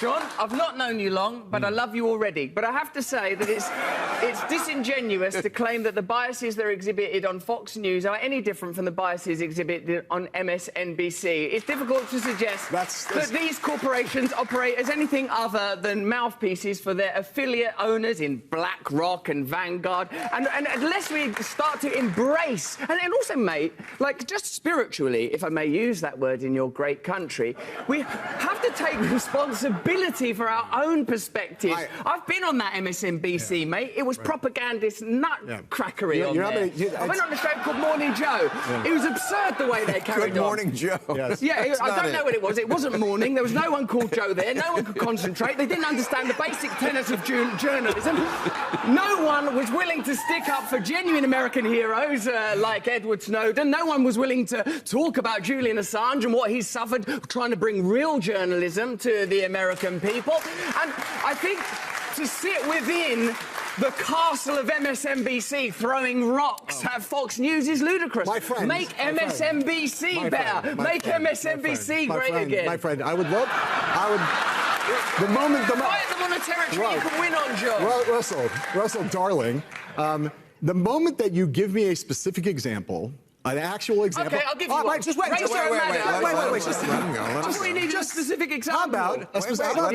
John, I've not known you long, but I love you already. But I have to say that it's disingenuous to claim that the biases that are exhibited on Fox News are any different from the biases exhibited on MSNBC. It's difficult to suggest that these corporations operate as anything other than mouthpieces for their affiliate owners in BlackRock and Vanguard. And unless we start to embrace... And also, mate, like, just spiritually, if I may use that word in your great country, we have to take responsibility for our own perspective. I've been on that MSNBC, mate. It was propagandist nutcrackery on there. I went on a show called Morning Joe. It was absurd the way they carried on. Good Morning Joe. Yes. Yeah, I don't know what it was. It wasn't morning. There was no one called Joe there. No one could concentrate. They didn't understand the basic tenets of journalism. No one was willing to stick up for genuine American heroes like Edward Snowden. No one was willing to talk about Julian Assange and what he's suffered trying to bring real journalism to the American people. And I think to sit within the castle of MSNBC throwing rocks at Fox News is ludicrous. My friend, Make MSNBC better. Make MSNBC great again. My friend, I would... The moment... Fight them on a territory you can win on, Joe. Russell, darling, the moment that you give me a specific example... An actual example. Okay, I'll give you one. Wait, just wait. Wait, Just we need a specific example. How about a specific... Let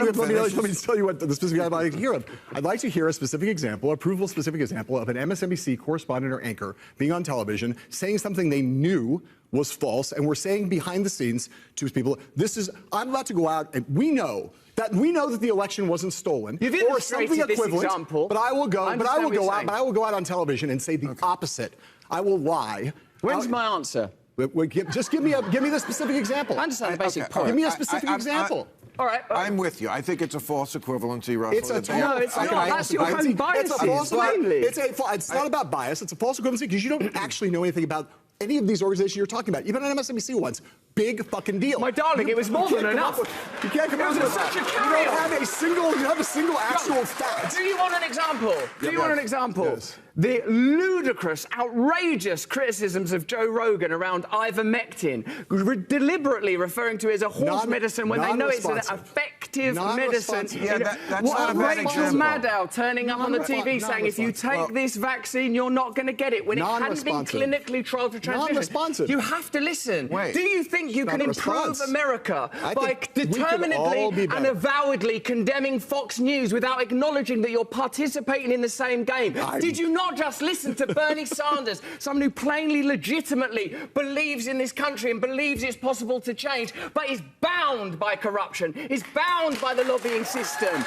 me tell you what the specific example I'd like to hear of. I'd like to hear a specific example, a provable specific example of an MSNBC correspondent or anchor being on television, saying something they knew was false, and we're saying behind the scenes to people, I'm about to go out, and we know that the election wasn't stolen or something equivalent. But I will go out on television and say the opposite. I will lie. When's my answer? Just give me the specific example. I understand the basic point. Give me a specific example. All right. I'm with you. I think it's a false equivalency, Russell. No, it's not. That's your own bias. It's not about bias. It's a false equivalency because you don't actually know anything about any of these organizations you're talking about. Even on MSNBC once. Big fucking deal. My darling, it was more than enough. You can't come up with such a carry. You don't have a single actual fact. Do you want an example? Do you want an example? Yes. The ludicrous, outrageous criticisms of Joe Rogan around ivermectin, deliberately referring to it as a horse medicine when they know it's an effective medicine. Yeah, that's what not a bad Rachel example. Maddow turning up on the TV saying, if you take this vaccine, you're not going to get it, when it hadn't been clinically trialed for transmission. Non-responsive. You have to listen. Wait. Do you think you can improve America by determinedly and avowedly condemning Fox News without acknowledging that you're participating in the same game? Did you not just listen to Bernie Sanders, someone who plainly, legitimately believes in this country and believes it's possible to change, but is bound by corruption, is bound by the lobbying system?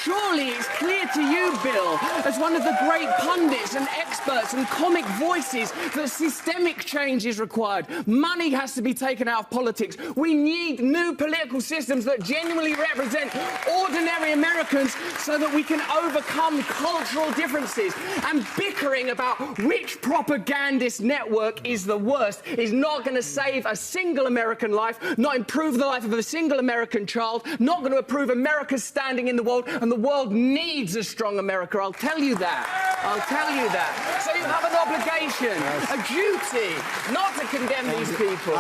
Surely it's clear to you, Bill, as one of the great pundits and experts and comic voices, that systemic change is required. Money has to be taken out of politics. We need new political systems that genuinely represent ordinary Americans so that we can overcome cultural differences. And bickering about which propagandist network is the worst is not going to save a single American life, not improve the life of a single American child, not going to improve America's standing in the world, and the world needs a strong America. I'll tell you that. I'll tell you that. So you have an obligation, a duty, not to condemn these people.